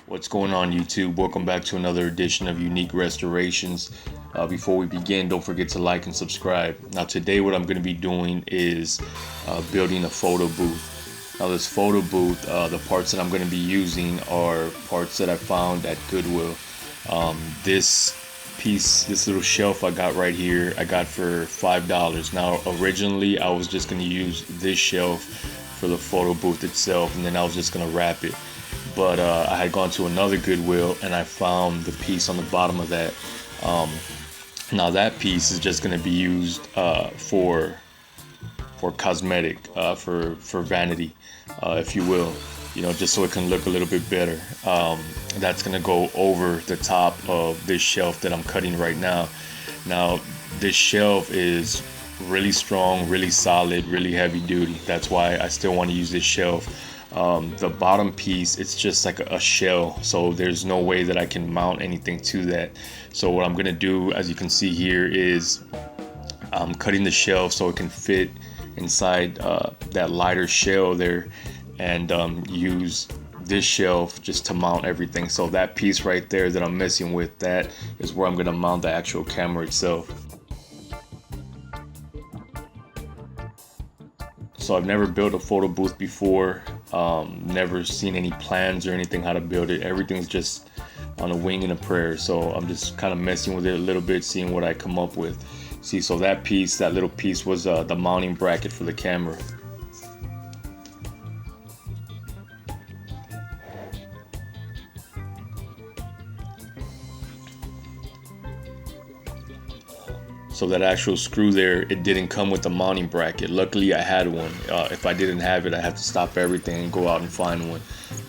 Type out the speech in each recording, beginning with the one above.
What's going on, YouTube? Welcome back to another edition of Unique Restorations. Before we begin, don't forget to like and subscribe. Now today what I'm going to be doing is building a photo booth. Now this photo booth, the parts that I'm going to be using are parts that I found at Goodwill. This piece, this little shelf I got right here, I got for $5. Now originally I was just going to use this shelf for the photo booth itself, and then I was just going to wrap it. But I had gone to another Goodwill and I found the piece on the bottom of that. Now that piece is just going to be used for cosmetic, for vanity, if you will, just so it can look a little bit better. That's going to go over the top of this shelf that I'm cutting right now. Now this shelf is really strong, really solid, really heavy duty. That's why I still want to use this shelf. The bottom piece, it's just like a shell, so there's no way that I can mount anything to that. So what I'm gonna do, as you can see here, is I'm cutting the shelf so it can fit inside that lighter shell there, and use this shelf just to mount everything. So that piece right there that I'm messing with, that is where I'm gonna mount the actual camera itself. So I've never built a photo booth before, never seen any plans or anything how to build it. Everything's just on a wing and a prayer. So I'm just kind of messing with it a little bit, seeing what I come up with. See, so that piece, that little piece was the mounting bracket for the camera. So that actual screw there, it didn't come with the mounting bracket. Luckily I had one. If I didn't have it, I had to stop everything and go out and find one.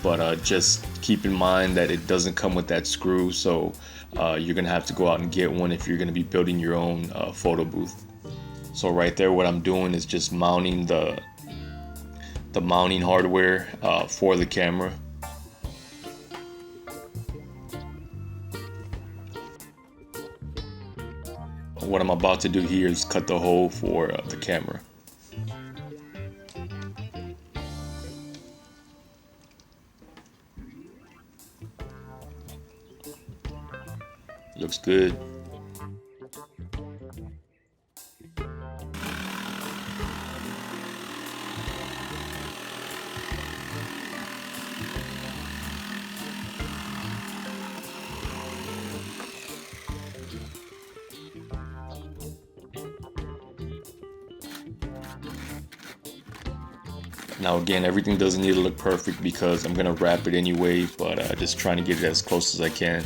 But just keep in mind that it doesn't come with that screw, so you're gonna have to go out and get one if you're gonna be building your own photo booth. So right there, what I'm doing is just mounting the mounting hardware for the camera. What I'm about to do here is cut the hole for the camera. Looks good. Now again, everything doesn't need to look perfect because I'm gonna wrap it anyway, but just trying to get it as close as I can.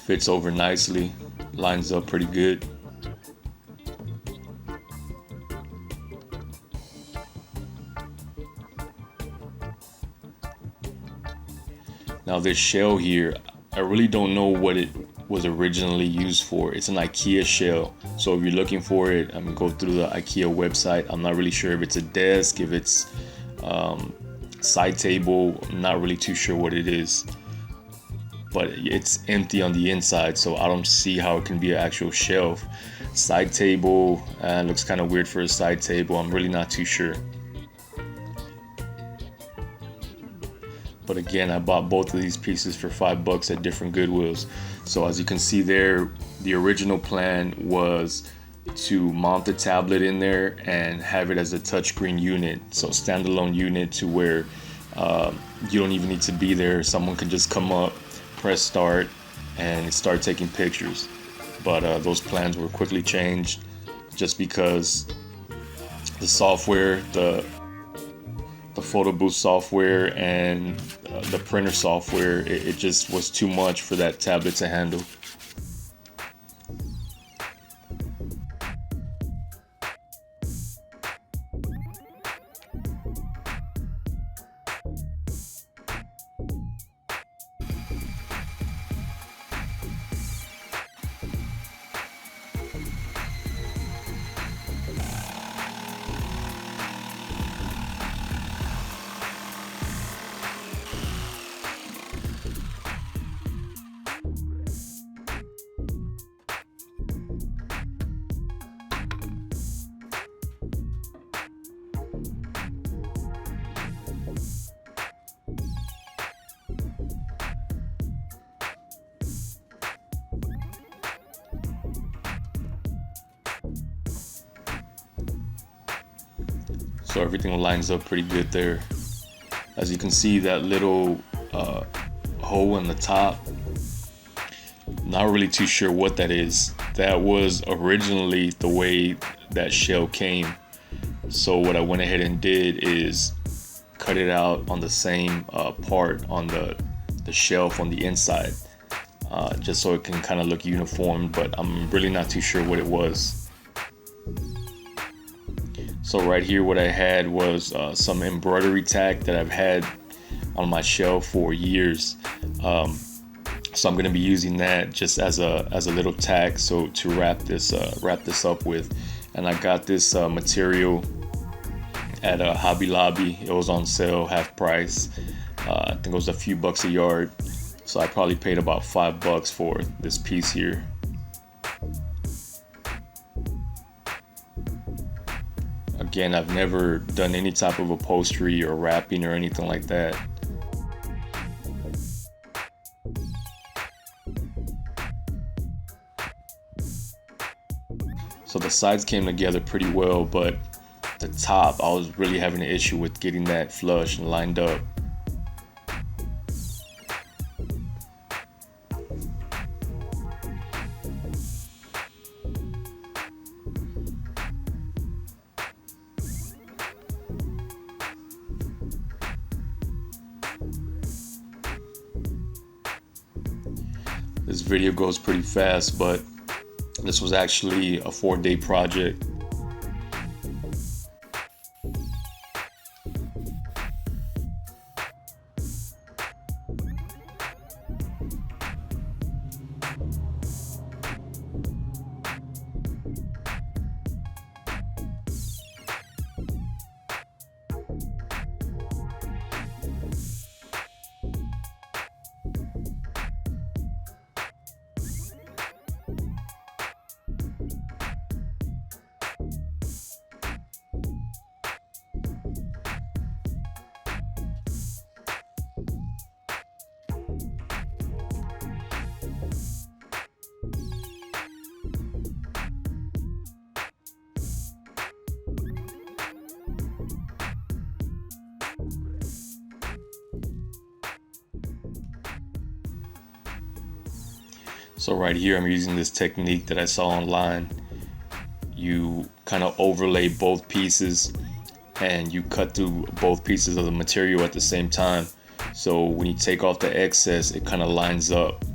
Fits over nicely, lines up pretty good. Now this shell here, I really don't know what it was originally used for. It's an IKEA shell, so if you're looking for it, I mean, go through the IKEA website. I'm not really sure if it's a desk, if it's side table. I'm not really too sure what it is. But it's empty on the inside, so I don't see how it can be an actual shelf. Side table, looks kind of weird for a side table. I'm really not too sure. But again, I bought both of these pieces for $5 at different Goodwills. So as you can see there, the original plan was to mount the tablet in there and have it as a touchscreen unit. So standalone unit to where you don't even need to be there. Someone can just come up, press start, and start taking pictures. But those plans were quickly changed just because the software, the photo booth software and the printer software, it just was too much for that tablet to handle. So everything lines up pretty good there. As you can see, that little hole in the top, not really too sure what that is. That was originally the way that shell came. So what I went ahead and did is cut it out on the same part on the shelf on the inside, just so it can kind of look uniform, but I'm really not too sure what it was. So right here, what I had was some embroidery tack that I've had on my shelf for years. So I'm going to be using that just as a little tack, so to wrap this up with. And I got this material at a Hobby Lobby. It was on sale, half price. I think it was a few bucks a yard. So I probably paid about $5 for this piece here. Again, I've never done any type of upholstery or wrapping or anything like that. So the sides came together pretty well, but the top, I was really having an issue with getting that flush and lined up. This video goes pretty fast, but this was actually a 4-day project. So right here, I'm using this technique that I saw online. You kind of overlay both pieces and you cut through both pieces of the material at the same time. So when you take off the excess, it kind of lines up.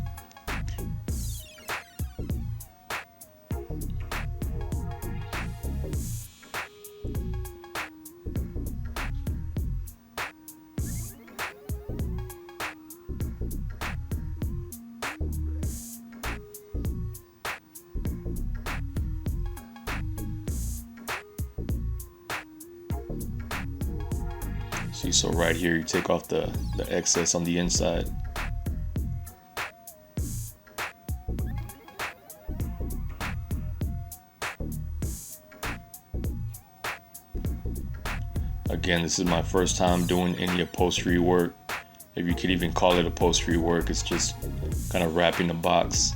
See, so right here, you take off the excess on the inside. Again, this is my first time doing any upholstery work. If you could even call it upholstery work, it's just kind of wrapping the box.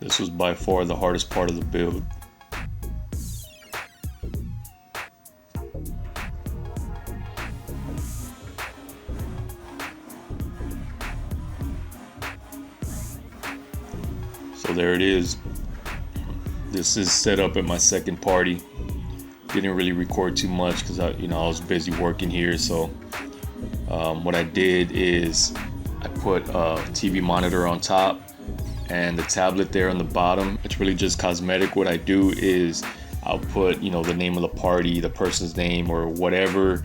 This was by far the hardest part of the build. So there it is. This is set up at my second party. Didn't really record too much because I was busy working here. So what I did is I put a TV monitor on top and the tablet there on the bottom. It's really just cosmetic. What I do is I'll put the name of the party, the person's name, or whatever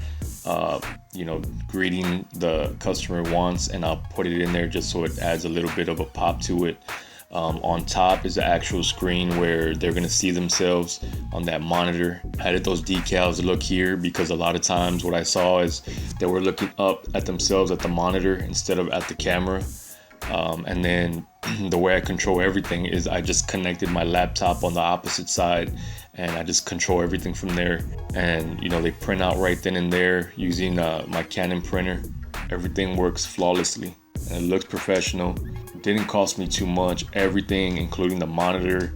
greeting the customer wants, and I'll put it in there just so it adds a little bit of a pop to it. On top is the actual screen where they're gonna see themselves on that monitor. I added those decals to look here because a lot of times what I saw is they were looking up at themselves at the monitor instead of at the camera. And then the way I control everything is I just connected my laptop on the opposite side and I just control everything from there. And they print out right then and there using my Canon printer. Everything works flawlessly and it looks professional. Didn't cost me too much. Everything, including the monitor,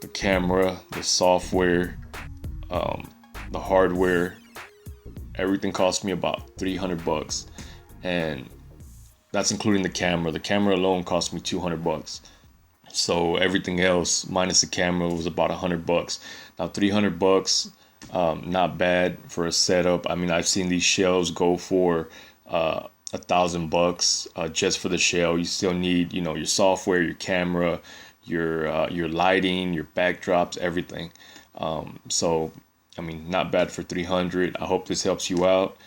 the camera, the software, the hardware, everything cost me about $300, and that's including the camera. The camera alone cost me $200. So everything else minus the camera was about $100. Now $300, not bad for a setup. I mean, I've seen these shelves go for $1,000 just for the shell. You still need your software, your camera, your lighting, your backdrops, everything. So I mean, not bad for $300. I hope this helps you out.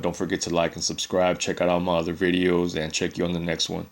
Don't forget to like and subscribe. Check out all my other videos and check you on the next one.